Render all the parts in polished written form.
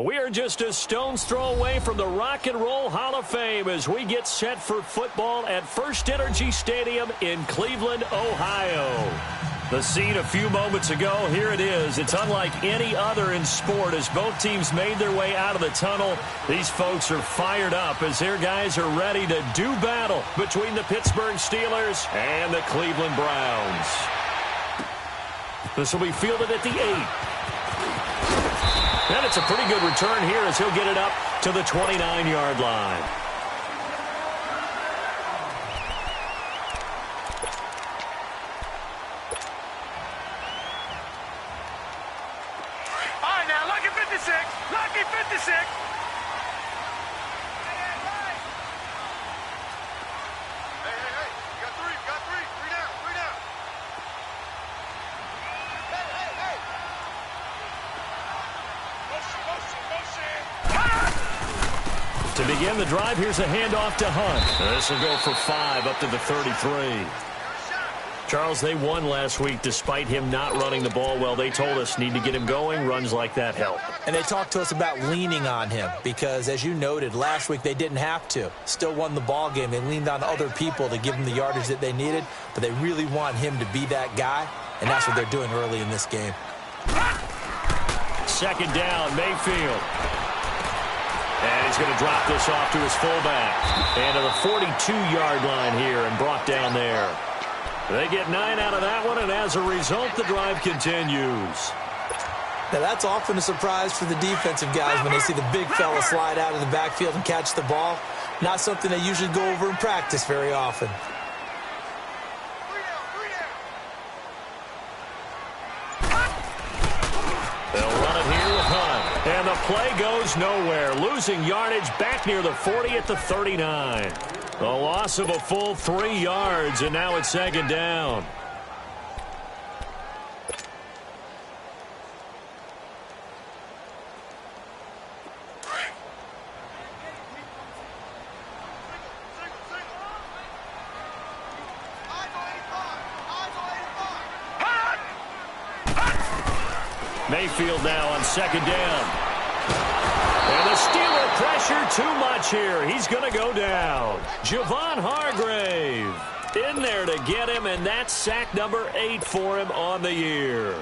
We are just a stone's throw away from the Rock and Roll Hall of Fame as we get set for football at First Energy Stadium in Cleveland, Ohio. The scene a few moments ago, here it is. It's unlike any other in sport as both teams made their way out of the tunnel. These folks are fired up as their guys are ready to do battle between the Pittsburgh Steelers and the Cleveland Browns. This will be fielded at the 8. And it's a pretty good return here as he'll get it up to the 29-yard line. All right, now, lucky 56. Lucky 56. Hey. You got three. Three down. To begin the drive, here's a handoff to Hunt. This will go for 5 up to the 33. Charles, they won last week despite him not running the ball well. They told us need to get him going. Runs like that help. And they talked to us about leaning on him because, as you noted, last week they didn't have to. Still won the ball game. They leaned on other people to give them the yardage that they needed, but they really want him to be that guy, and that's what they're doing early in this game. Second down, Mayfield. And he's going to drop this off to his fullback. And to the 42-yard line here and brought down there. They get 9 out of that one, and as a result, the drive continues. Now, that's often a surprise for the defensive guys when they see the big fella slide out of the backfield and catch the ball. Not something they usually go over in practice very often. They'll run it here with Hunt. And the play goes nowhere. Losing yardage back near the 40 at the 39. A loss of a full 3 yards, and now it's second down. Mayfield now on second down. And the Steeler pressure too much here. He's going to go down. Javon Hargrave in there to get him, and that's sack number 8 for him on the year.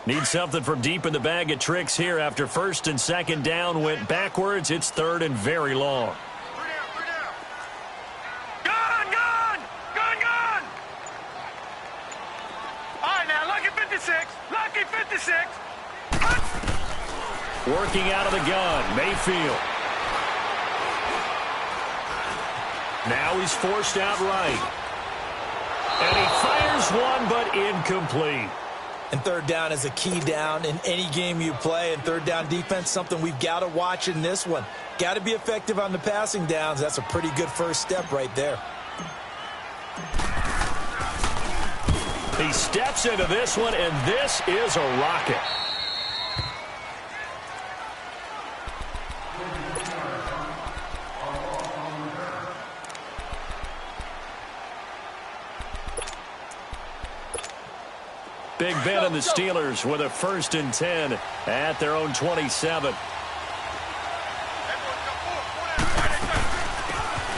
Need something from deep in the bag of tricks here after first and second down went backwards. It's third and very long. Gone! All right, now, lucky 56. Lucky 56. Working out of the gun, Mayfield. Now he's forced out right. And he fires one, but incomplete. And third down is a key down in any game you play. And third down defense, something we've got to watch in this one. Got to be effective on the passing downs. That's a pretty good first step right there. He steps into this one, and this is a rocket. Big Ben and the Steelers with a 1st and 10 at their own 27.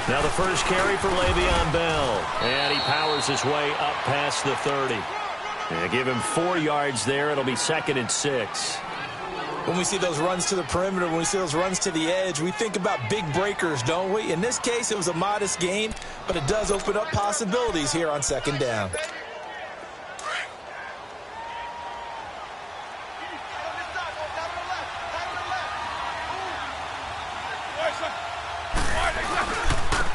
Now the first carry for Le'Veon Bell. And he powers his way up past the 30. And give him 4 yards there. It'll be 2nd and 6. When we see those runs to the perimeter, when we see those runs to the edge, we think about big breakers, don't we? In this case, it was a modest gain, but it does open up possibilities here on second down.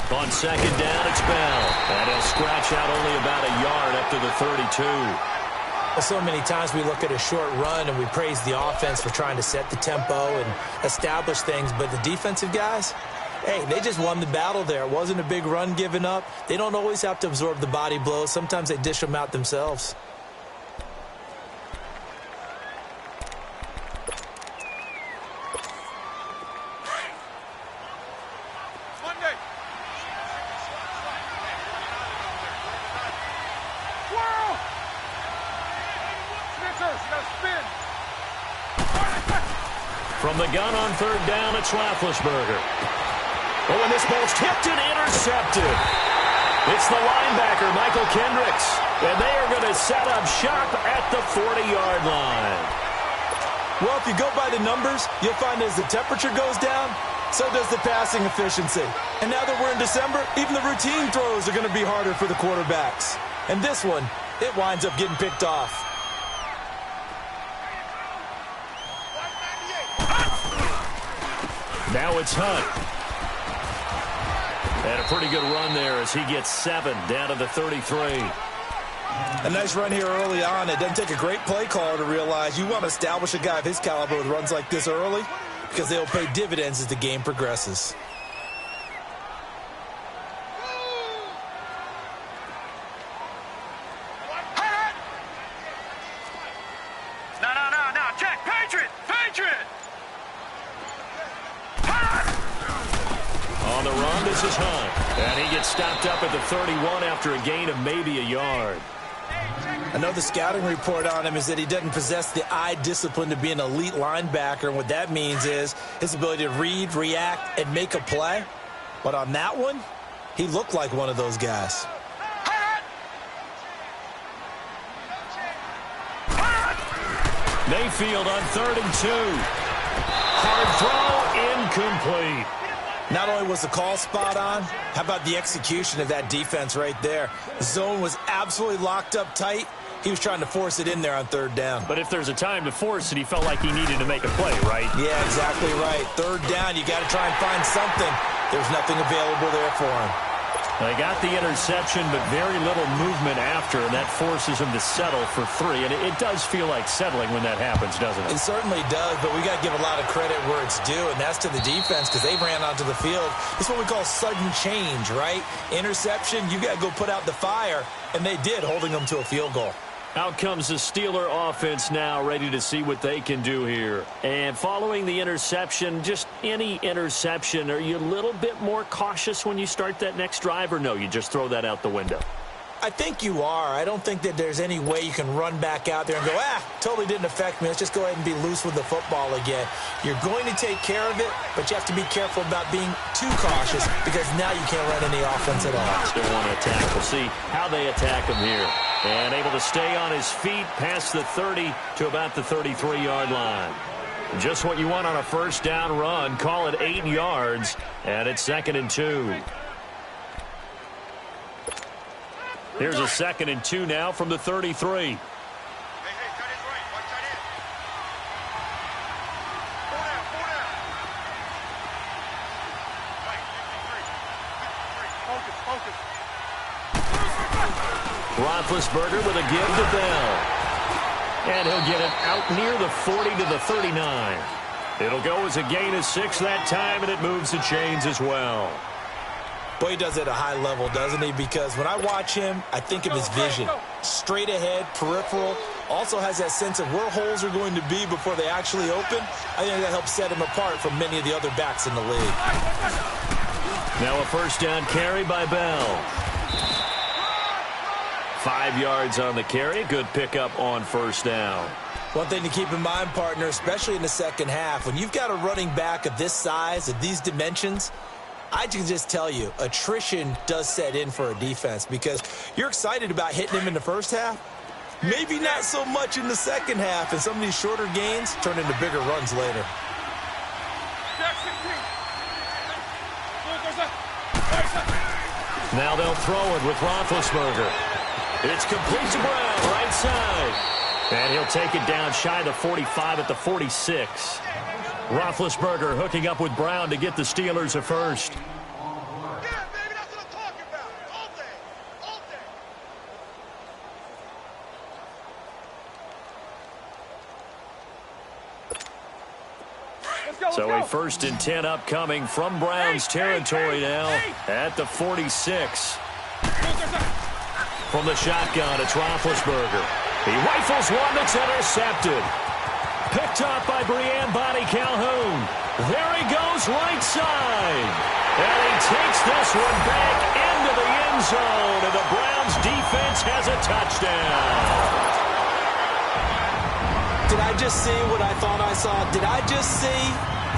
On second down, it's Bell. And he'll scratch out only about a yard up to the 32. Well, so many times we look at a short run and we praise the offense for trying to set the tempo and establish things. But the defensive guys, hey, they just won the battle there. It wasn't a big run given up. They don't always have to absorb the body blows. Sometimes they dish them out themselves. From the gun on third down, it's Roethlisberger. Oh, and this ball's tipped and intercepted. It's the linebacker, Michael Kendricks. And they are going to set up shop at the 40-yard line. Well, if you go by the numbers, you'll find as the temperature goes down, so does the passing efficiency. And now that we're in December, even the routine throws are going to be harder for the quarterbacks. And this one, it winds up getting picked off. Now it's Hunt. And a pretty good run there as he gets 7 down to the 33. A nice run here early on. It doesn't take a great play caller to realize you want to establish a guy of his caliber with runs like this early because they'll pay dividends as the game progresses. No. Check. Patriot. On the run, this is Hunt. And he gets stopped up at the 31 after a gain of maybe a yard. I know the scouting report on him is that he doesn't possess the eye discipline to be an elite linebacker. And what that means is his ability to read, react, and make a play. But on that one, he looked like one of those guys. Mayfield on 3rd and 2. Hard throw, incomplete. Not only was the call spot on, how about the execution of that defense right there? The zone was absolutely locked up tight. He was trying to force it in there on 3rd down. But if there's a time to force it, he felt like he needed to make a play, right? Yeah, exactly right. 3rd down, you got to try and find something. There's nothing available there for him. They got the interception, but very little movement after, and that forces him to settle for 3. And it does feel like settling when that happens, doesn't it? It certainly does, but we got to give a lot of credit where it's due, and that's to the defense because they ran onto the field. It's what we call sudden change, right? Interception, you got to go put out the fire, and they did, holding them to a field goal. Out comes the Steeler offense now, ready to see what they can do here. And following the interception, just any interception, are you a little bit more cautious when you start that next drive, or no, you just throw that out the window? I think you are. I don't think that there's any way you can run back out there and go, totally didn't affect me. Let's just go ahead and be loose with the football again. You're going to take care of it, but you have to be careful about being too cautious because now you can't run any offense at all. Still want to attack. We'll see how they attack him here. And able to stay on his feet past the 30 to about the 33-yard line. Just what you want on a 1st down run. Call it 8 yards, and it's 2nd and 2. Here's a 2nd and 2 now from the 33. Roethlisberger with a give to Bell. And he'll get it out near the 40 to the 39. It'll go as a gain of 6 that time, and it moves the chains as well. Boy, he does it at a high level, doesn't he? Because when I watch him, I think of his vision. Straight ahead, peripheral. Also has that sense of where holes are going to be before they actually open. I think that helps set him apart from many of the other backs in the league. Now a 1st down carry by Bell. 5 yards on the carry. Good pickup on 1st down. One thing to keep in mind, partner, especially in the second half, when you've got a running back of this size, of these dimensions, I can just tell you, attrition does set in for a defense because you're excited about hitting him in the first half. Maybe not so much in the second half, and some of these shorter gains turn into bigger runs later. Now they'll throw it with Roethlisberger. It's complete to Brown, right side. And he'll take it down shy of the 45 at the 46. Roethlisberger hooking up with Brown to get the Steelers a first. So a 1st and 10 upcoming from Browns territory now at the 46. From the shotgun, it's Roethlisberger. He rifles one that's intercepted. Picked up by Brian Bonnie Calhoun. There he goes right side. And he takes this one back into the end zone. And the Browns defense has a touchdown. Did I just see what I thought I saw? Did I just see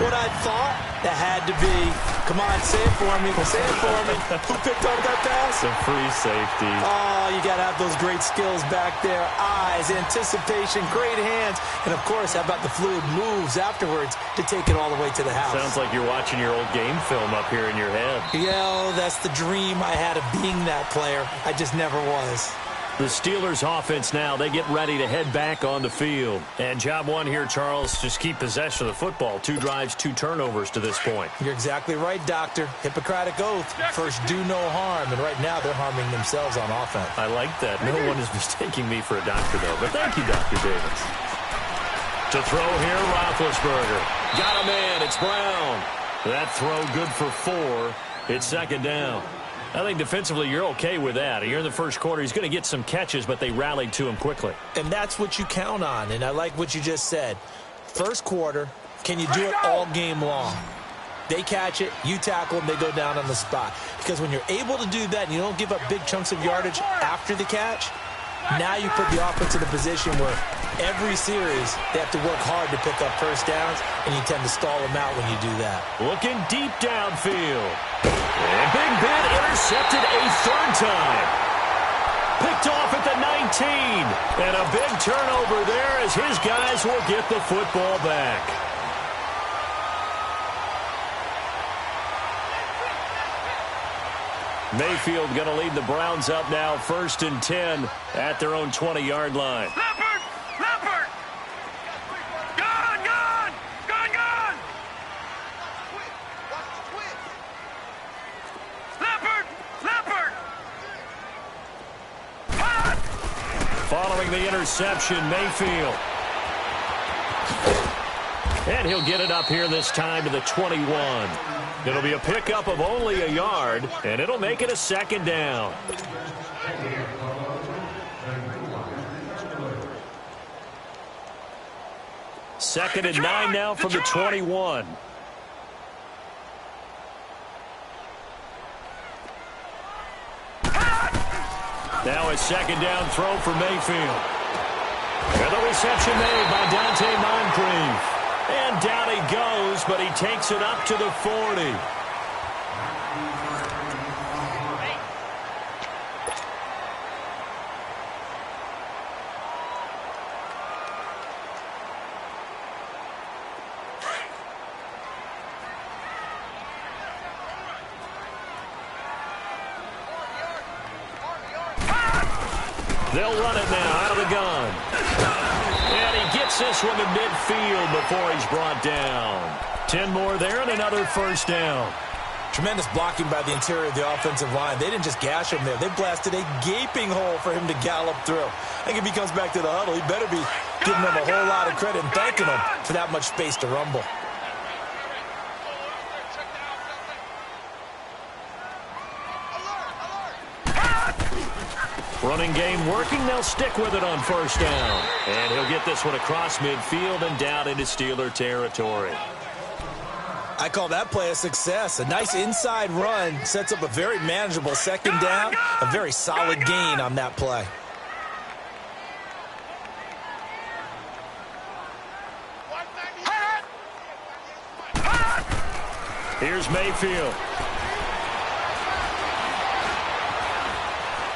what I thought? That had to be. Come on, say it for me. Say it for me. Who picked up that pass? The free safety. Oh, you got to have those great skills back there. Eyes, anticipation, great hands. And, of course, how about the fluid moves afterwards to take it all the way to the house? Sounds like you're watching your old game film up here in your head. Yeah, that's the dream I had of being that player. I just never was. The Steelers offense now, they get ready to head back on the field. And job one here, Charles, just keep possession of the football. 2 drives, 2 turnovers to this point. You're exactly right, Doctor. Hippocratic oath. First, do no harm. And right now, they're harming themselves on offense. I like that. No one is mistaking me for a doctor, though. But thank you, Dr. Davis. To throw here, Roethlisberger. Got a man. It's Brown. That throw good for 4. It's second down. I think defensively you're okay with that. You're in the first quarter. He's going to get some catches, but they rallied to him quickly. And that's what you count on, and I like what you just said. First quarter, can you do it all game long? They catch it, you tackle them, they go down on the spot. Because when you're able to do that and you don't give up big chunks of yardage after the catch, now you put the offense in a position where every series they have to work hard to pick up first downs, and you tend to stall them out when you do that. Looking deep downfield. And Big Ben intercepted a 3rd time. Picked off at the 19. And a big turnover there as his guys will get the football back. Mayfield going to lead the Browns up now, 1st and 10 at their own 20-yard line. Leopard! Leopard! Gone! Gone! Gone! Gone! Leopard! Leopard! Hot! Following the interception, Mayfield. And he'll get it up here this time to the 21. It'll be a pickup of only a yard, and it'll make it a 2nd down. Second and 9 now from the 21. Now a 2nd down throw for Mayfield. And the reception made by Dante Moncrief. And down he goes, but he takes it up to the 40. They'll run it now out of the gun. And he gets this one to midfield before he's brought down. 10 more there and another 1st down. Tremendous blocking by the interior of the offensive line. They didn't just gash him there. They blasted a gaping hole for him to gallop through. I think if he comes back to the huddle, he better be giving them a whole lot of credit and thanking them for that much space to rumble. Running game working. They'll stick with it on 1st down. And he'll get this one across midfield and down into Steeler territory. I call that play a success. A nice inside run sets up a very manageable 2nd down. A very solid gain on that play. Here's Mayfield.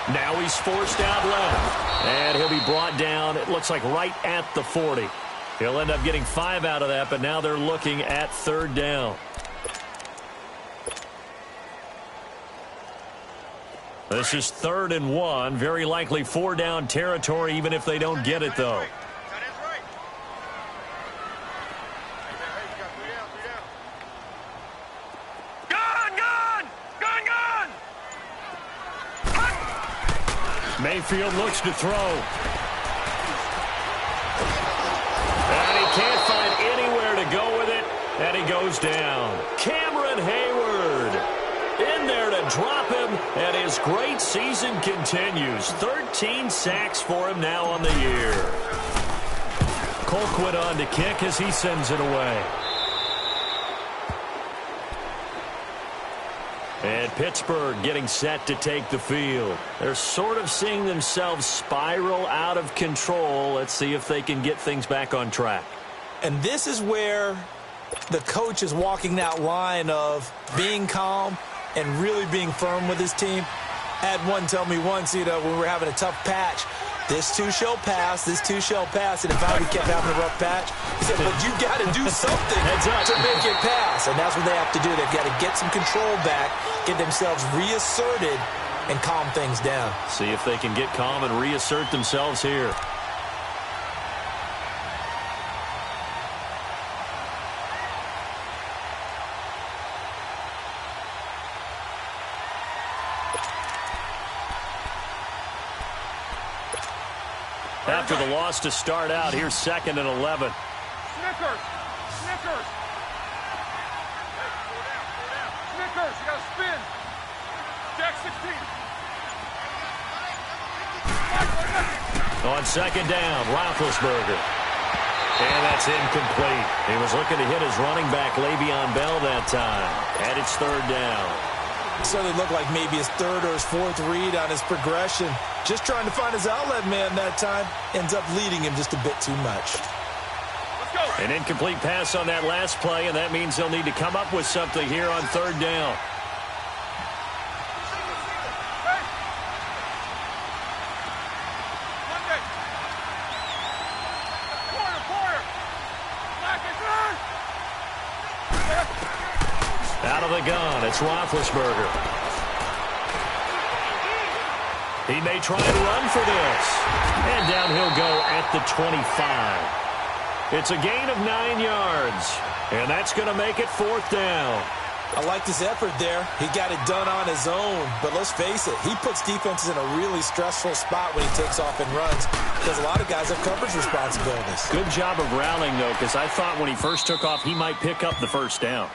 Now he's forced out left. And he'll be brought down, it looks like right at the 40. He'll end up getting 5 out of that, but now they're looking at 3rd down. This is 3rd and 1. Very likely 4-down territory, even if they don't get it, though. Mayfield looks to throw. And he can't find anywhere to go with it, and he goes down. Cameron Hayward in there to drop him, and his great season continues. 13 sacks for him now on the year. Colquitt on to kick as he sends it away. And And Pittsburgh getting set to take the field. They're sort of seeing themselves spiral out of control. Let's see if they can get things back on track. And this is where the coach is walking that line of being calm and really being firm with his team. I had one tell me once, when we were having a tough patch, this too shall pass, this too shall pass. And if I kept having a rough patch, he said, but you got to do something to make it pass. And that's what they have to do. They've got to get some control back, get themselves reasserted, and calm things down. See if they can get calm and reassert themselves here. After the loss to start out, here's 2nd and 11. Snickers! Snickers! Snickers, you gotta spin! Jack 16. On 2nd down, Roethlisberger. And that's incomplete. He was looking to hit his running back, Le'Veon Bell, that time. And it's 3rd down. So they look like maybe his 3rd or his 4th read on his progression. Just trying to find his outlet man that time. Ends up leading him just a bit too much. Let's go. An incomplete pass on that last play, and that means they'll need to come up with something here on 3rd down. Out of the gun, it's Roethlisberger. He may try and run for this. And down he'll go at the 25. It's a gain of 9 yards. And that's going to make it 4th down. I like this effort there. He got it done on his own. But let's face it, he puts defenses in a really stressful spot when he takes off and runs because a lot of guys have coverage responsibilities. Good job of rallying, though, because I thought when he first took off, he might pick up the 1st down.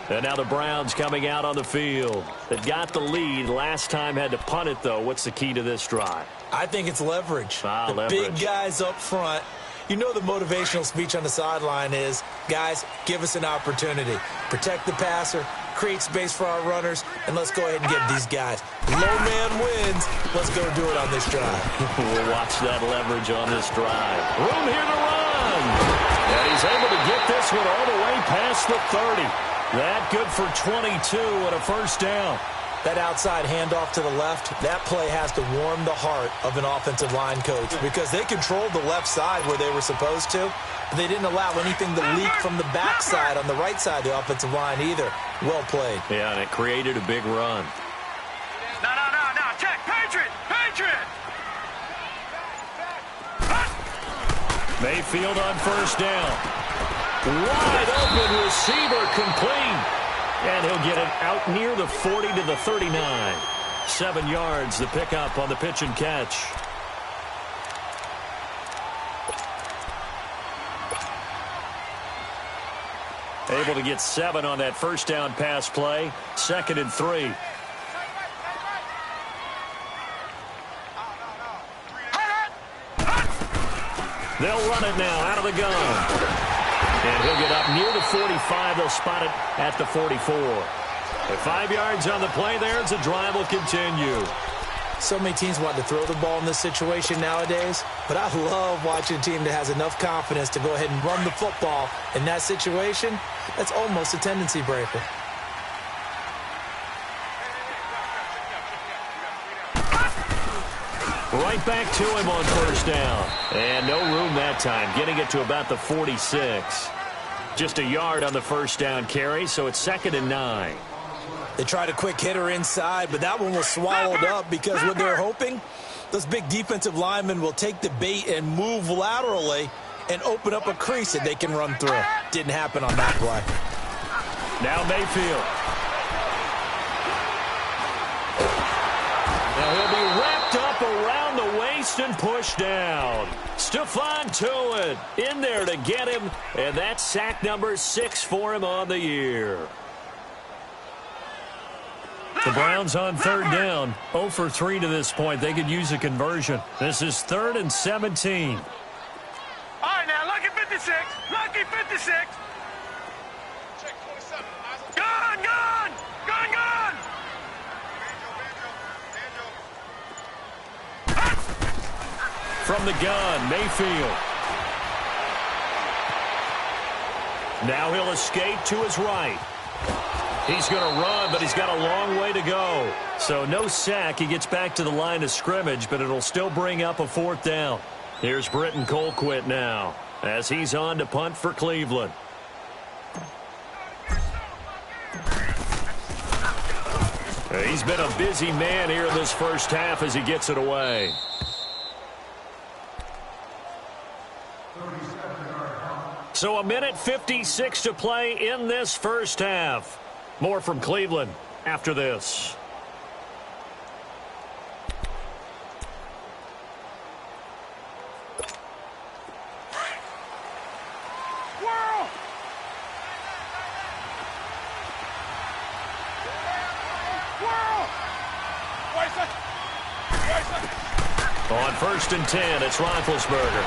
And now the Browns coming out on the field. They've got the lead. Last time had to punt it, though. What's the key to this drive? I think it's leverage. Leverage. Big guys up front. You know the motivational speech on the sideline is, guys, give us an opportunity. Protect the passer, create space for our runners, and let's go ahead and get these guys. Low man wins. Let's go do it on this drive. We'll watch that leverage on this drive. Room here to run. And he's able to get this one all the way past the 30. That good for 22 and a 1st down. That outside handoff to the left, that play has to warm the heart of an offensive line coach because they controlled the left side where they were supposed to, but they didn't allow anything to leak from the backside on the right side of the offensive line either. Well played. Yeah, and it created a big run. No. Check. Patriot. Mayfield on 1st down. Wide open receiver complete. And he'll get it out near the 40 to the 39. 7 yards, the pickup on the pitch and catch. Able to get 7 on that 1st down pass play. 2nd and 3. They'll run it now out of the gun. And he'll get up near the 45. They'll spot it at the 44. At 5 yards on the play there, the drive will continue. So many teams want to throw the ball in this situation nowadays, but I love watching a team that has enough confidence to go ahead and run the football in that situation. That's almost a tendency breaker. Right back to him on 1st down. And no room that time, getting it to about the 46. Just a yard on the 1st down carry, so it's 2nd and 9. They tried a quick hitter inside, but that one was swallowed up because what they're hoping, those big defensive linemen will take the bait and move laterally and open up a crease that they can run through. Didn't happen on that play. Now Mayfield. Now he'll be wrapped up around the waist and pushed down. Stephon Tuitt in there to get him, and that's sack number 6 for him on the year. The Browns on 3rd down, 0 for 3 to this point. They could use a conversion. This is 3rd and 17. All right, now, lucky 56. Lucky 56. Check 27. Gone. From the gun, Mayfield. Now he'll escape to his right. He's going to run, but he's got a long way to go. So no sack. He gets back to the line of scrimmage, but it'll still bring up a fourth down. Here's Britton Colquitt now as he's on to punt for Cleveland. He's been a busy man here in this first half as he gets it away. So 1:56 to play in this first half. More from Cleveland after this. On 1st and 10, it's Roethlisberger.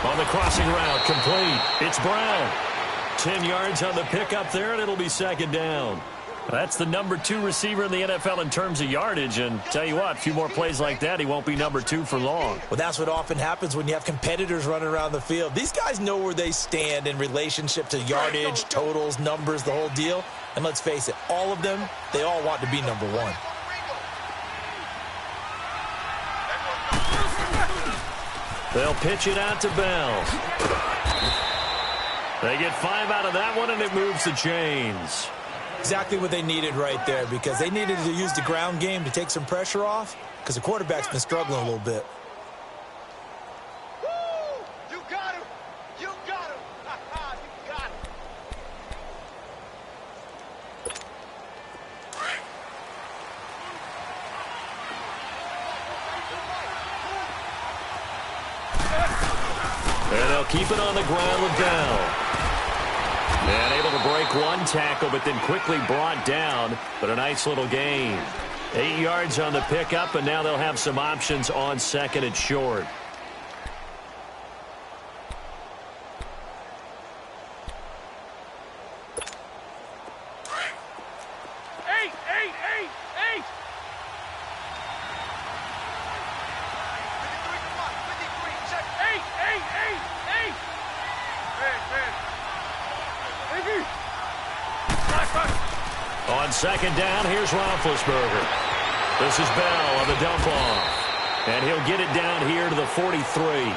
On the crossing route, complete. It's Brown. 10 yards on the pickup there, and it'll be second down. That's the number 2 receiver in the NFL in terms of yardage, and tell you what, a few more plays like that, he won't be number 2 for long. Well, that's what often happens when you have competitors running around the field. These guys know where they stand in relationship to yardage, totals, numbers, the whole deal. And let's face it, all of them, they all want to be number 1. They'll pitch it out to Bell. They get 5 out of that one, and it moves the chains. Exactly what they needed right there, because they needed to use the ground game to take some pressure off, because the quarterback's been struggling a little bit. You got him! You got him! You got him! And they'll keep it on the ground with Bell. And able to break one tackle, but then quickly brought down. But a nice little gain. 8 yards on the pickup, and now they'll have some options on second and short. On second down, here's Roethlisberger. This is Bell on the dump-off. And he'll get it down here to the 43.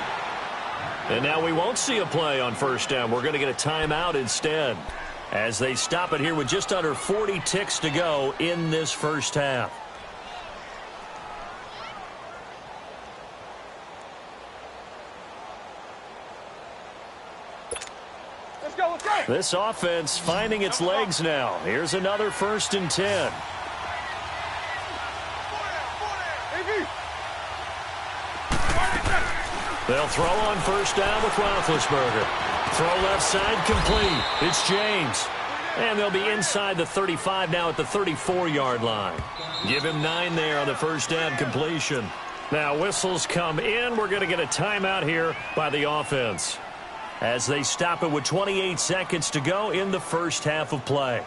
And now we won't see a play on first down. We're going to get a timeout instead, as they stop it here with just under 40 ticks to go in this first half. This offense finding its legs now. Here's another 1st and 10. They'll throw on first down with Roethlisberger. Throw left side complete. It's James. And they'll be inside the 35 now at the 34-yard line. Give him 9 there on the first down completion. Now whistles come in. We're going to get a timeout here by the offense, as they stop it with 28 seconds to go in the first half of play.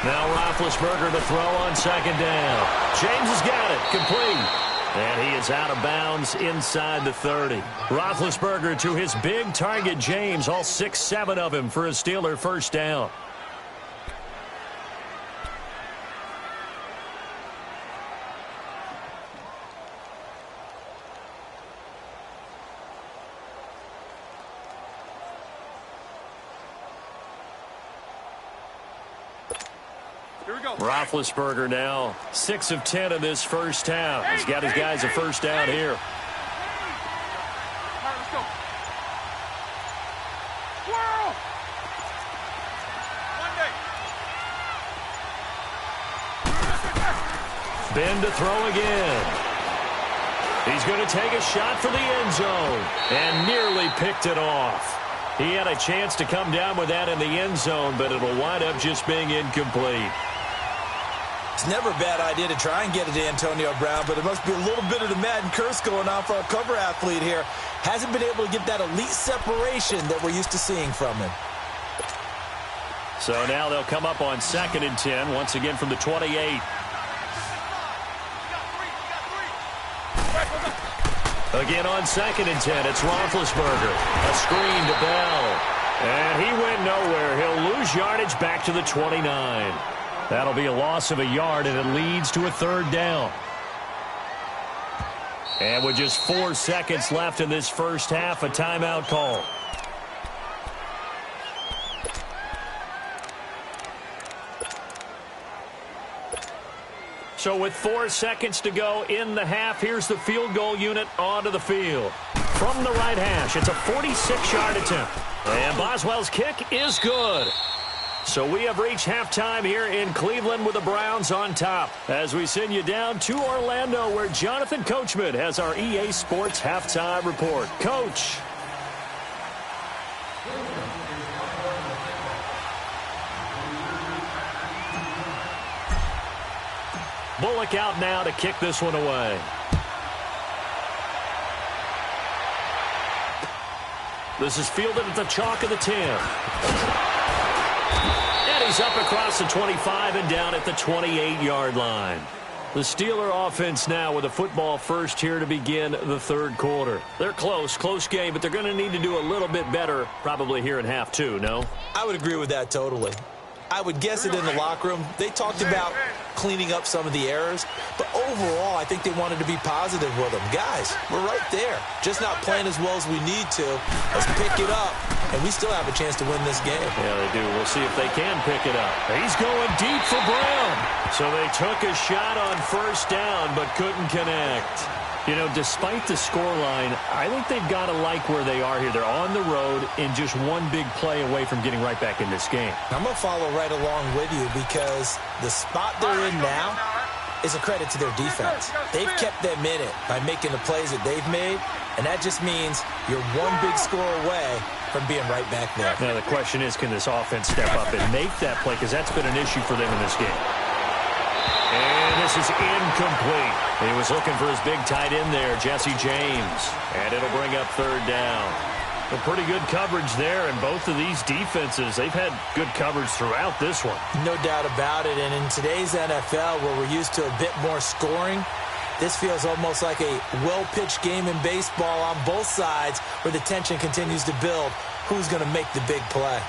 Now Roethlisberger to throw on second down. James has got it. Complete. And he is out of bounds inside the 30. Roethlisberger to his big target, James. All 6-7 of him for a Steeler first down. Roethlisberger now 6 of 10 in this first half. He's got his guys a first down here. Ben to throw again. He's going to take a shot for the end zone and nearly picked it off. He had a chance to come down with that in the end zone, but it'll wind up just being incomplete. It's never a bad idea to try and get it to Antonio Brown, but it must be a little bit of the Madden curse going on for our cover athlete here. Hasn't been able to get that elite separation that we're used to seeing from him. So now they'll come up on 2nd and 10, once again from the 28. Again on 2nd and 10, it's Roethlisberger. A screen to Bell. And he went nowhere. He'll lose yardage back to the 29. That'll be a loss of a yard, and it leads to a 3rd down. And with just 4 seconds left in this first half, a timeout call. So with 4 seconds to go in the half, here's the field goal unit onto the field. From the right hash, it's a 46-yard attempt. And Boswell's kick is good. So we have reached halftime here in Cleveland with the Browns on top. As we send you down to Orlando, where Jonathan Coachman has our EA Sports halftime report. Coach. Bullock out now to kick this one away. This is fielded at the chalk of the 10. And he's up across the 25 and down at the 28-yard line. The Steeler offense now with a football first here to begin the 3rd quarter. They're close game, but they're going to need to do a little bit better probably here in half 2, no? I would agree with that totally. I would guess it in the locker room. They talked about cleaning up some of the errors, but overall, I think they wanted to be positive with them. Guys, we're right there. Just not playing as well as we need to. Let's pick it up, and we still have a chance to win this game. Yeah, they do. We'll see if they can pick it up. He's going deep for Brown. So they took a shot on 1st down, but couldn't connect. You know, despite the scoreline, I think they've got to like where they are here. They're on the road and just one big play away from getting right back in this game. I'm going to follow right along with you because the spot they're in now is a credit to their defense. They've kept them in it by making the plays that they've made, and that just means you're one big score away from being right back there. Now, the question is, can this offense step up and make that play? Because that's been an issue for them in this game. And this is incomplete. He was looking for his big tight end there, Jesse James. And it'll bring up 3rd down. A pretty good coverage there, and both of these defenses, they've had good coverage throughout this one. No doubt about it, and in today's NFL, where we're used to a bit more scoring, this feels almost like a well-pitched game in baseball on both sides where the tension continues to build. Who's going to make the big play?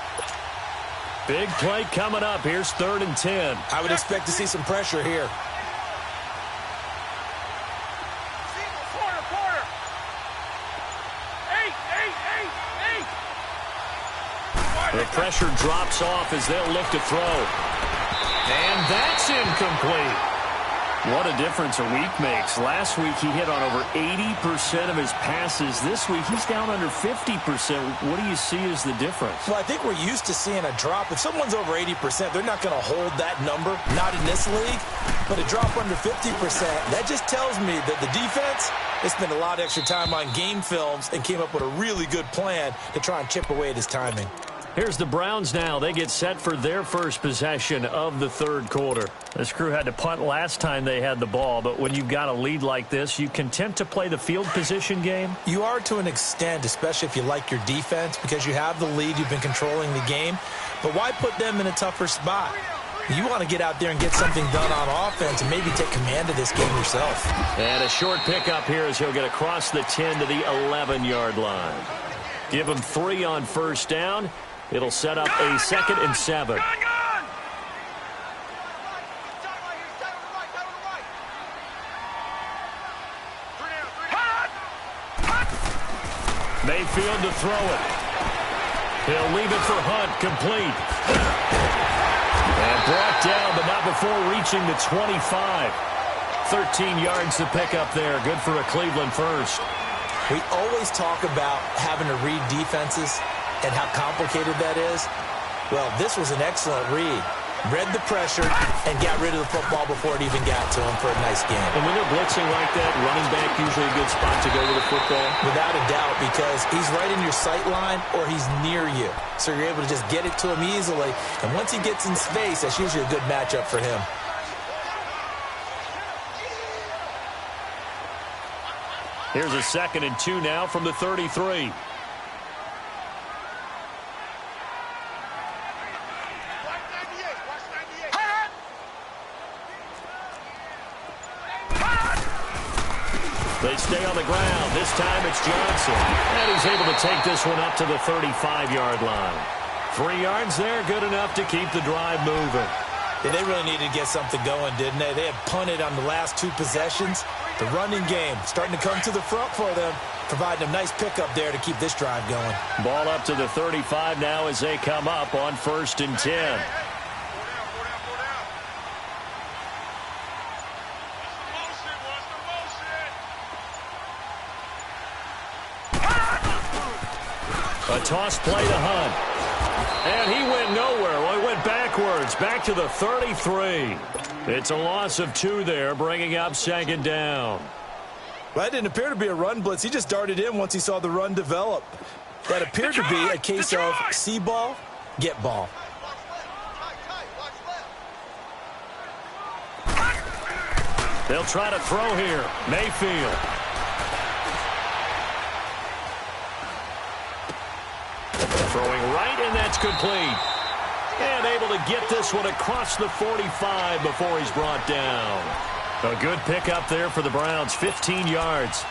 Big play coming up. Here's 3rd and 10. I would expect to see some pressure here. The pressure drops off as they'll look to throw. And that's incomplete. What a difference a week makes. Last week he hit on over 80% of his passes. This week he's down under 50%. What do you see as the difference? Well, I think we're used to seeing a drop. If someone's over 80%, they're not going to hold that number. Not in this league. But a drop under 50%, that just tells me that the defense has spent a lot of extra time on game films and came up with a really good plan to try and chip away at his timing. Here's the Browns now. They get set for their first possession of the 3rd quarter. This crew had to punt last time they had the ball, but when you've got a lead like this, you content to play the field position game? You are to an extent, especially if you like your defense, because you have the lead, you've been controlling the game. But why put them in a tougher spot? You want to get out there and get something done on offense and maybe take command of this game yourself. And a short pickup here as he'll get across the 10 to the 11-yard line. Give him 3 on 1st down. It'll set up a 2nd and 7. Mayfield to throw it. He'll leave it for Hunt, complete. And brought down, but not before reaching the 25. 13 yards to pick up there. Good for a Cleveland first. We always talk about having to read defenses and how complicated that is. Well, this was an excellent read. read the pressure, and got rid of the football before it even got to him for a nice game. And when they're blitzing like that, running back usually a good spot to go with the football? Without a doubt, because he's right in your sight line or he's near you. So you're able to just get it to him easily. And once he gets in space, that's usually a good matchup for him. Here's a 2nd and 2 now from the 33. They stay on the ground. This time it's Johnson. And he's able to take this one up to the 35-yard line. 3 yards there, good enough to keep the drive moving. Yeah, they really needed to get something going, didn't they? They had punted on the last 2 possessions. The running game starting to come to the front for them, providing a nice pickup there to keep this drive going. Ball up to the 35 now as they come up on 1st and 10. A toss play to Hunt. And he went nowhere. Well, he went backwards, back to the 33. It's a loss of 2 there, bringing up 2nd down. Well, that didn't appear to be a run blitz. He just darted in once he saw the run develop. That appeared to be a case of see ball, get ball. They'll try to throw here. Mayfield. Throwing right, and that's complete. And able to get this one across the 45 before he's brought down. A good pickup there for the Browns, 15 yards.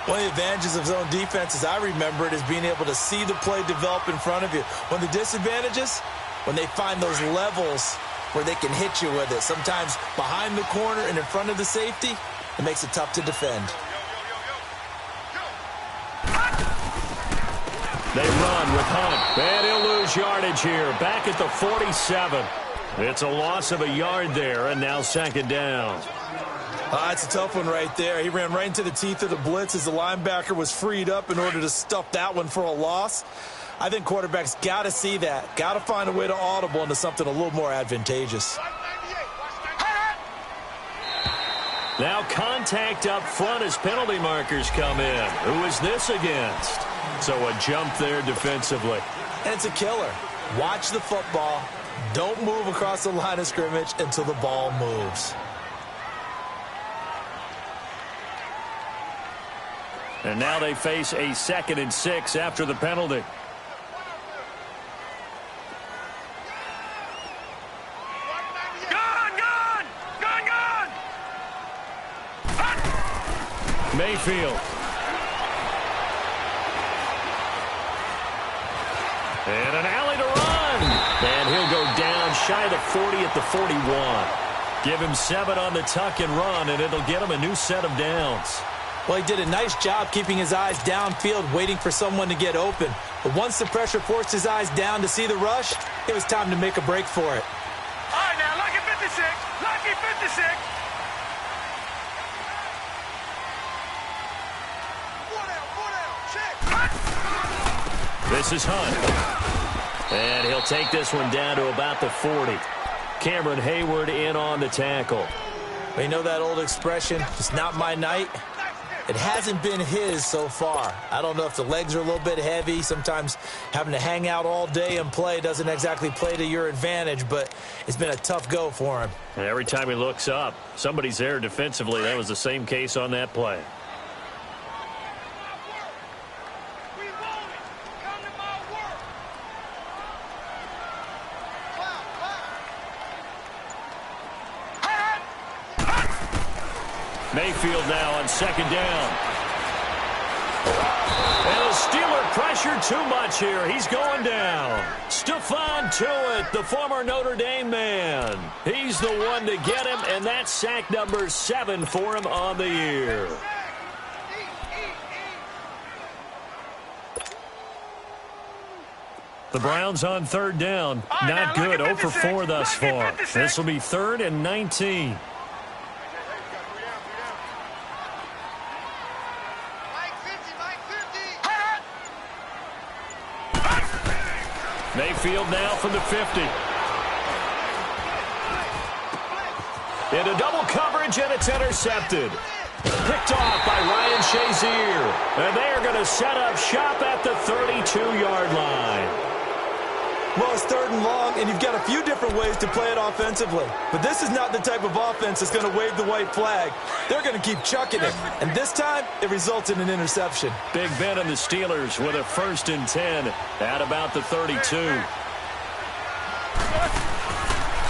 One of the advantages of zone defense, as I remember it, is being able to see the play develop in front of you. One of the disadvantages, when they find those levels where they can hit you with it, sometimes behind the corner and in front of the safety, it makes it tough to defend. They run with Hunt, and he'll lose yardage here, back at the 47. It's a loss of a yard there, and now 2nd down. That's a tough one right there. He ran right into the teeth of the blitz as the linebacker was freed up in order to stuff that one for a loss. I think quarterbacks got to see that, got to find a way to audible into something a little more advantageous. Now contact up front as penalty markers come in. Who is this against? So a jump there defensively. And it's a killer. Watch the football. Don't move across the line of scrimmage until the ball moves. And now they face a 2nd and 6 after the penalty. Mayfield. And an alley to run. And he'll go down shy of the 40 at the 41. Give him 7 on the tuck and run, and it'll get him a new set of downs. Well, he did a nice job keeping his eyes downfield, waiting for someone to get open. But once the pressure forced his eyes down to see the rush, it was time to make a break for it. All right, now, lucky 56. Lucky 56. This is Hunt. And he'll take this one down to about the 40. Cameron Hayward in on the tackle. Well, you know that old expression, it's not my night? It hasn't been his so far. I don't know if the legs are a little bit heavy. Sometimes having to hang out all day and play doesn't exactly play to your advantage, but it's been a tough go for him. And every time he looks up, somebody's there defensively. That was the same case on that play. Mayfield now on 2nd down. And the Steeler pressure too much here. He's going down. Stephon Tuitt, the former Notre Dame man. He's the one to get him, and that's sack number 7 for him on the year. The Browns on 3rd down. Not good. 0 for 4 thus far. This will be 3rd and 19. Mayfield now from the 50. Into double coverage, and it's intercepted. Picked off by Ryan Shazier. And they are going to set up shop at the 32-yard line. Well, it's 3rd and long, and you've got a few different ways to play it offensively. But this is not the type of offense that's going to wave the white flag. They're going to keep chucking it. And this time, it results in an interception. Big Ben and the Steelers with a 1st and 10 at about the 32.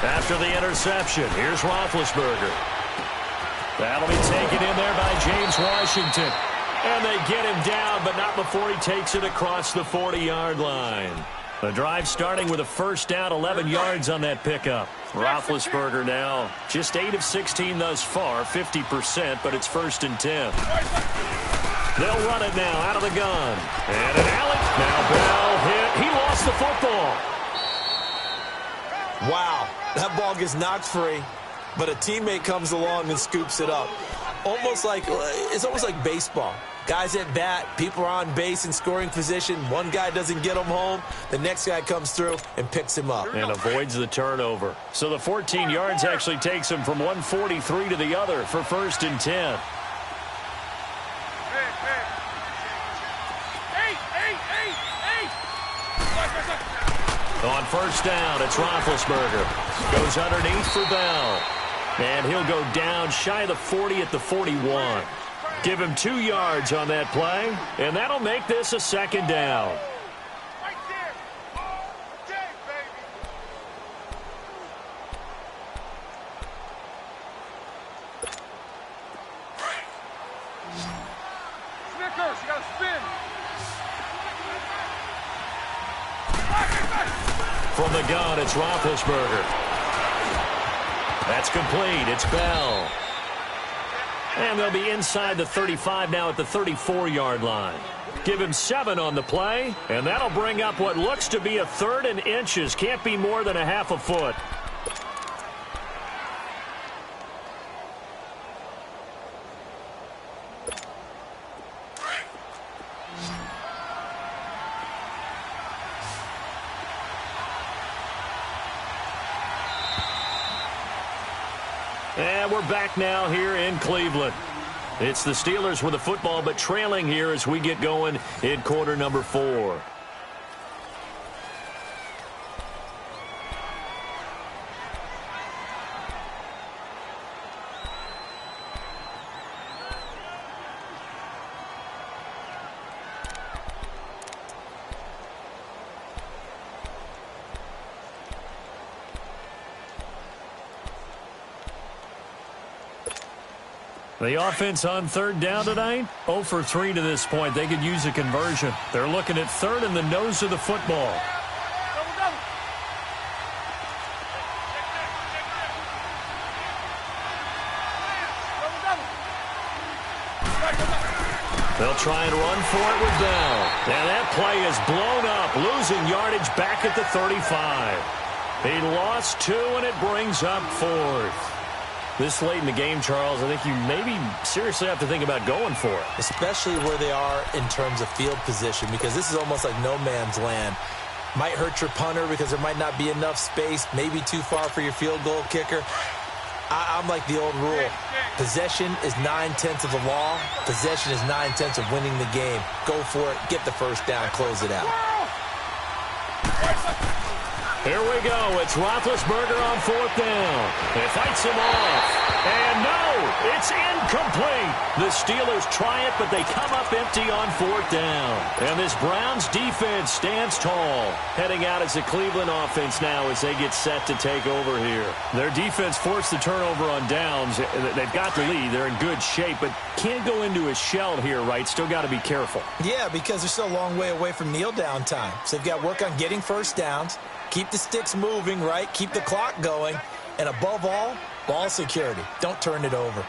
After the interception, here's Roethlisberger. That'll be taken in there by James Washington. And they get him down, but not before he takes it across the 40-yard line. The drive starting with a 1st down, 11 yards on that pickup. Roethlisberger now just 8 of 16 thus far, 50%, but it's 1st and 10. They'll run it now out of the gun. And an alley. Now Bell hit. He lost the football. Wow, that ball gets knocked free, but a teammate comes along and scoops it up. It's almost like baseball. Guys at bat, people are on base in scoring position. One guy doesn't get him home. The next guy comes through and picks him up. And avoids the turnover. So the 14 yards actually takes him from 143 to the other for 1st and 10. On 1st down, it's Roethlisberger. Goes underneath for Bell. And he'll go down shy of the 40 at the 41. Give him 2 yards on that play, and that'll make this a 2nd down. Right there. Okay, baby. Snickers, you got to spin. From the gun, it's Roethlisberger. That's complete. It's Bell. And they'll be inside the 35 now at the 34-yard line. Give him 7 on the play, and that'll bring up what looks to be a 3rd and inches. Can't be more than a half a foot. And we're back now here in Cleveland. It's the Steelers with the football, but trailing here as we get going in quarter number 4. The offense on 3rd down tonight, 0 for 3 to this point. They could use a conversion. They're looking at 3rd and the nose of the football. They'll try and run for it with Bell. And that play is blown up, losing yardage back at the 35. He lost 2, and it brings up 4th. This late in the game, Charles, I think you maybe seriously have to think about going for it. Especially where they are in terms of field position, because this is almost like no man's land. Might hurt your punter because there might not be enough space, maybe too far for your field goal kicker. I'm like the old rule. Possession is 9/10 of the law. Possession is 9/10 of winning the game. Go for it. Get the 1st down. Close it out. Here we go. It's Roethlisberger on 4th down. It fights him off. And no, it's incomplete. The Steelers try it, but they come up empty on 4th down. And this Browns defense stands tall. Heading out as a Cleveland offense now as they get set to take over here. Their defense forced the turnover on downs. They've got the lead. They're in good shape, but can't go into a shell here, right? Still got to be careful. Yeah, because they're still a long way away from kneel down time. So they've got to work on getting 1st downs. Keep the sticks moving, right? Keep the clock going. And above all, ball security. Don't turn it over.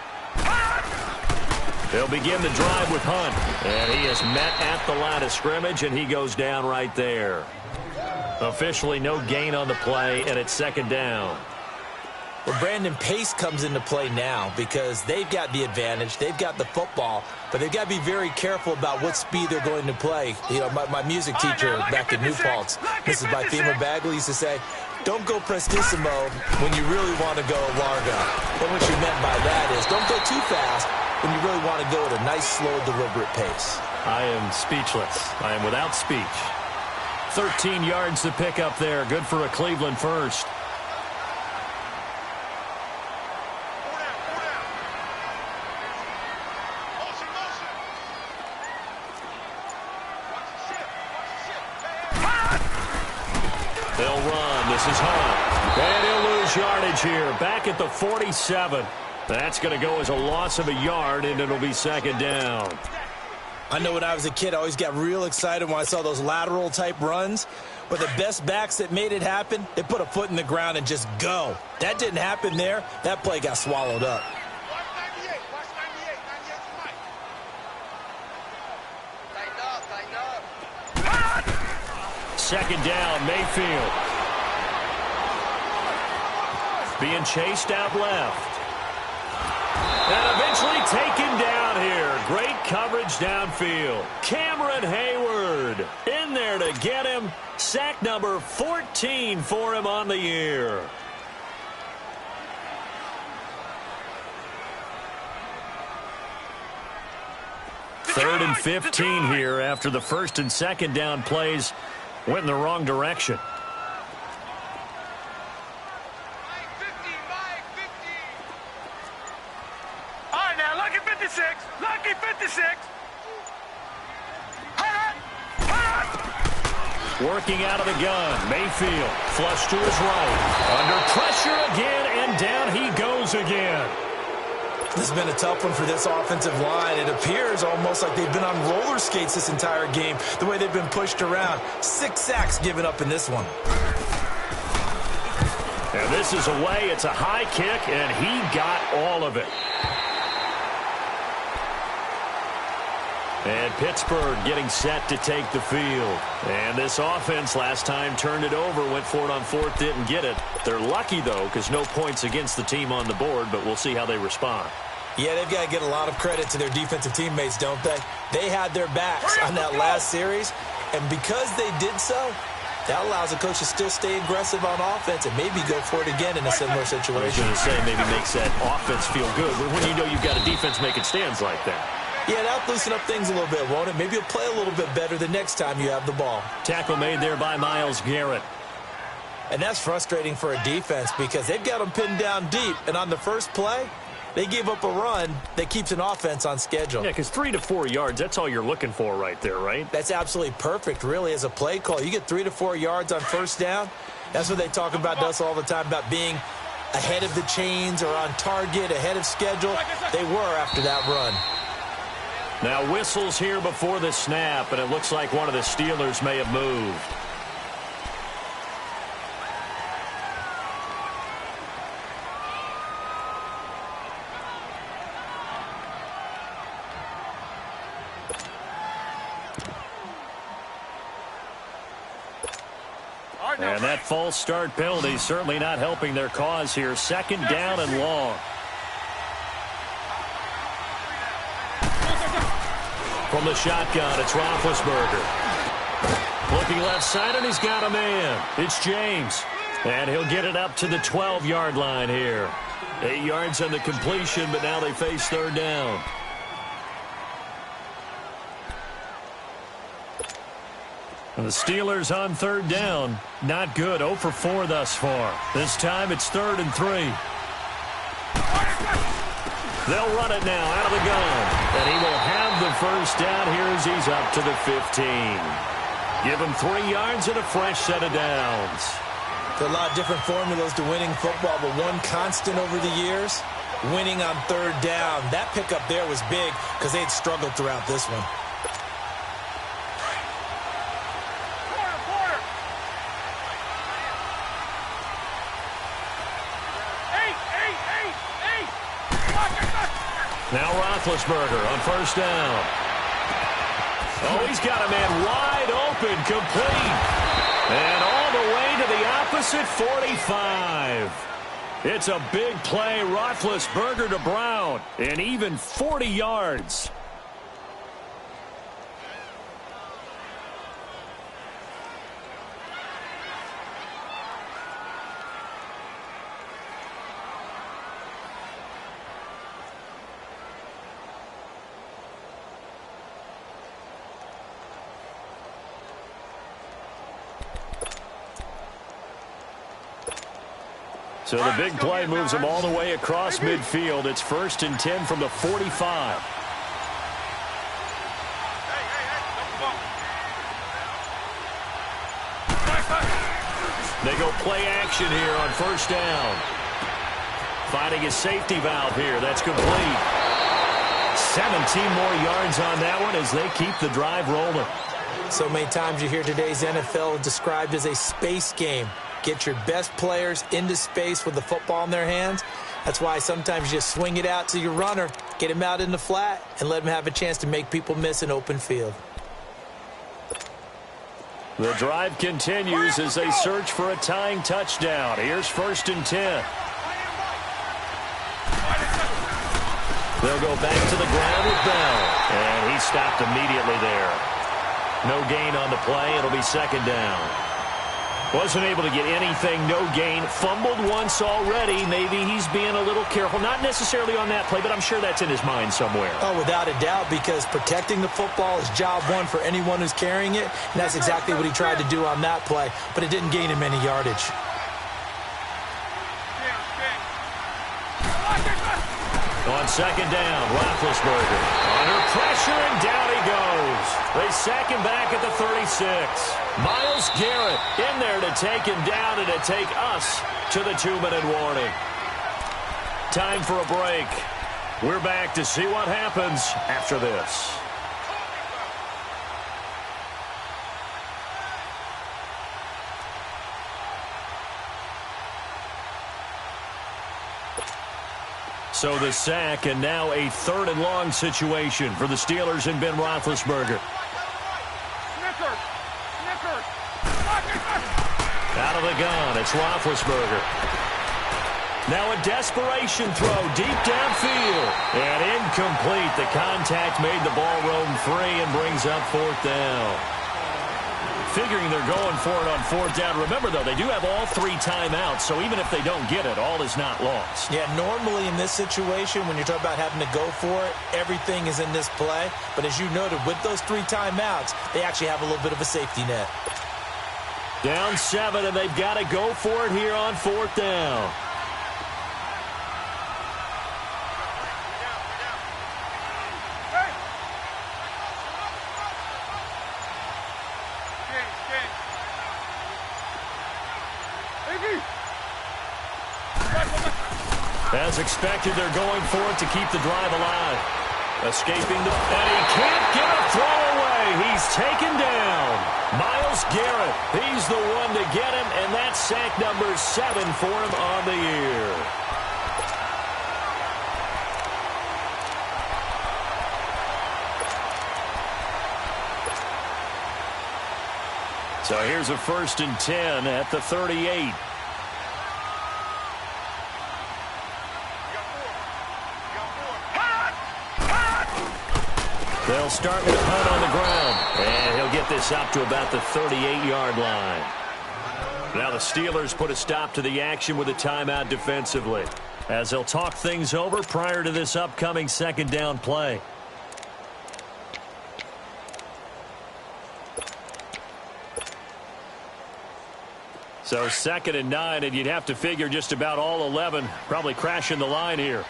They'll begin the drive with Hunt. And he is met at the line of scrimmage, and he goes down right there. Officially no gain on the play, and it's 2nd down. Well, Brandon, pace comes into play now because they've got the advantage. They've got the football, but they've got to be very careful about what speed they're going to play. You know, my music teacher back in New Paltz, Mrs. Byfema Bagley, used to say, don't go prestissimo when you really want to go largo. And what she meant by that is don't go too fast when you really want to go at a nice, slow, deliberate pace. I am speechless. I am without speech. 13 yards to pick up there. Good for a Cleveland first. They'll run. This is Hunt. And he'll lose yardage here. Back at the 47. That's going to go as a loss of a yard, and it'll be second down. I know when I was a kid, I always got real excited when I saw those lateral-type runs. But the best backs that made it happen, they put a foot in the ground and just go. That didn't happen there. That play got swallowed up. Second down, Mayfield. Being chased out left. And eventually taken down here. Great coverage downfield. Cameron Hayward in there to get him. Sack number 14 for him on the year. Third and 15 here after the first and second down plays went in the wrong direction. All right, now, lucky 56. Lucky 56. Working out of the gun. Mayfield flush to his right. Under pressure again, and down he goes again. This has been a tough one for this offensive line. It appears almost like they've been on roller skates this entire game, the way they've been pushed around. 6 sacks given up in this one. And this is away. It's a high kick, and he got all of it. And Pittsburgh getting set to take the field. And this offense last time turned it over, went for it on fourth, didn't get it. They're lucky, though, because no points against the team on the board, but we'll see how they respond. Yeah, they've got to get a lot of credit to their defensive teammates, don't they? They had their backs on that last series, and because they did so, that allows the coach to still stay aggressive on offense and maybe go for it again in a similar situation. I was going to say maybe makes that offense feel good, but when you know you've got a defense making stands like that. Yeah, that'll loosen up things a little bit, won't it? Maybe you'll play a little bit better the next time you have the ball. Tackle made there by Myles Garrett. And that's frustrating for a defense because they've got them pinned down deep, and on the first play, they gave up a run that keeps an offense on schedule. Yeah, because 3 to 4 yards, that's all you're looking for right there, right? That's absolutely perfect, really, as a play call. You get 3 to 4 yards on first down. That's what they talk about to us all the time, about being ahead of the chains or on target, ahead of schedule. They were after that run. Now whistles here before the snap, and it looks like one of the Steelers may have moved. And that false start penalty certainly not helping their cause here. Second down and long. From the shotgun, it's Roethlisberger. Looking left side, and he's got a man. It's James. And he'll get it up to the 12-yard line here. 8 yards on the completion, but now they face third down. And the Steelers on third down. Not good. 0 for 4 thus far. This time it's 3rd and 3. They'll run it now out of the gun. And he will have the first down here as he's up to the 15. Give him 3 yards and a fresh set of downs. There are a lot of different formulas to winning football, but one constant over the years, winning on third down. That pickup there was big because they'd struggled throughout this one. Now Roethlisberger on first down. Oh, he's got a man wide open, complete. And all the way to the opposite 45. It's a big play. Roethlisberger to Brown. And even 40 yards. So the big play moves them all the way across midfield. It's 1st and 10 from the 45. They go play action here on 1st down. Finding his safety valve here. That's complete. 17 more yards on that one as they keep the drive rolling. So many times you hear today's NFL described as a space game. Get your best players into space with the football in their hands. That's why sometimes you just swing it out to your runner, get him out in the flat, and let him have a chance to make people miss an open field. The drive continues as they search for a tying touchdown. Here's 1st and 10. They'll go back to the ground with Bell. And he stopped immediately there. No gain on the play. It'll be 2nd down. Wasn't able to get anything, no gain. Fumbled once already. Maybe he's being a little careful. Not necessarily on that play, but I'm sure that's in his mind somewhere. Oh, without a doubt, because protecting the football is job one for anyone who's carrying it. And that's exactly what he tried to do on that play, but it didn't gain him any yardage. On 2nd down, Roethlisberger under pressure, and down he goes. They sack him back at the 36. Myles Garrett in there to take him down and to take us to the 2-minute warning. Time for a break. We're back to see what happens after this. So the sack, and now a 3rd and long situation for the Steelers and Ben Roethlisberger. Out of the gun, it's Roethlisberger. Now a desperation throw deep downfield. And incomplete. The contact made the ball roam free and brings up 4th down. Figuring they're going for it on 4th down. Remember, though, they do have all 3 timeouts, so even if they don't get it, all is not lost. Yeah, normally in this situation, when you're talking about having to go for it, everything is in this play. But as you noted, with those 3 timeouts, they actually have a little bit of a safety net. Down 7, and they've got to go for it here on 4th down. As expected, they're going for it to keep the drive alive. Escaping the... And he can't get a throw away. He's taken down. Myles Garrett, he's the one to get him, and that's sack number 7 for him on the year. So here's a 1st and 10 at the 38. They'll start with a punt on the ground. And he'll get this up to about the 38-yard line. Now the Steelers put a stop to the action with a timeout defensively, as they'll talk things over prior to this upcoming 2nd down play. So 2nd and 9, and you'd have to figure just about all 11 probably crashing the line here.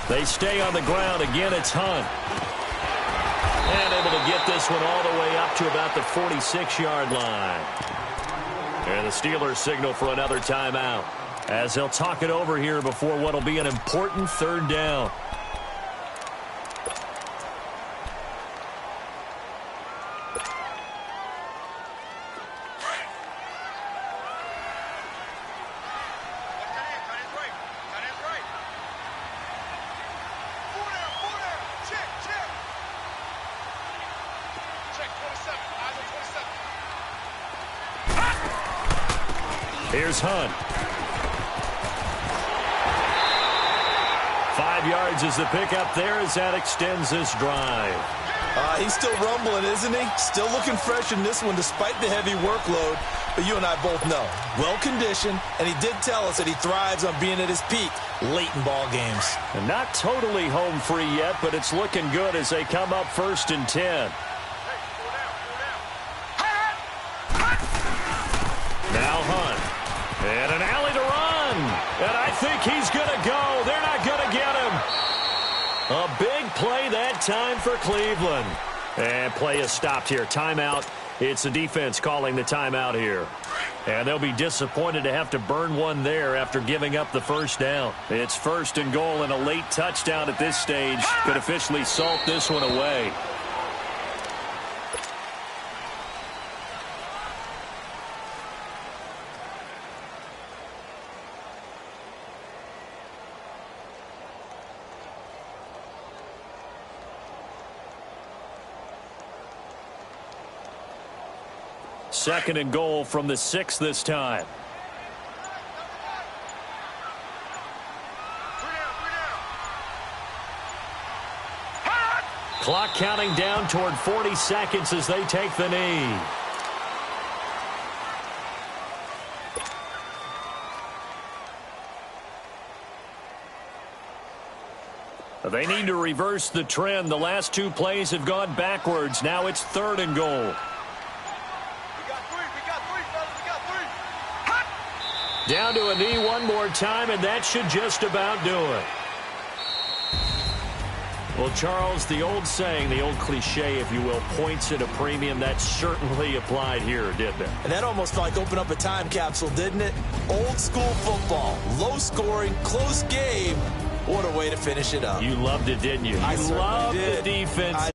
They stay on the ground. Again, it's Hunt. And able to get this one all the way up to about the 46-yard line. And the Steelers signal for another timeout, as they'll talk it over here before what will be an important 3rd down. Here's Hunt. 5 yards is the pickup there as that extends this drive. He's still rumbling, isn't he? Still looking fresh in this one despite the heavy workload. But you and I both know, well-conditioned, and he did tell us that he thrives on being at his peak late in ball games. And not totally home free yet, but it's looking good as they come up 1st and 10. Now Hunt. And an alley to run. And I think he's going to go. They're not going to get him. A big play that time for Cleveland. And play is stopped here. Timeout. It's the defense calling the timeout here. And they'll be disappointed to have to burn one there after giving up the first down. It's 1st and goal, and a late touchdown at this stage could officially salt this one away. Second and goal from the 6 this time. Clock counting down toward 40 seconds as they take the knee. They need to reverse the trend. The last 2 plays have gone backwards. Now it's 3rd and goal. Down to a knee one more time, and that should just about do it. Well, Charles, the old saying, the old cliche, if you will, points at a premium, that certainly applied here, didn't it? And that almost like opened up a time capsule, didn't it? Old school football, low scoring, close game. What a way to finish it up. You loved it, didn't you? I You loved did. the defense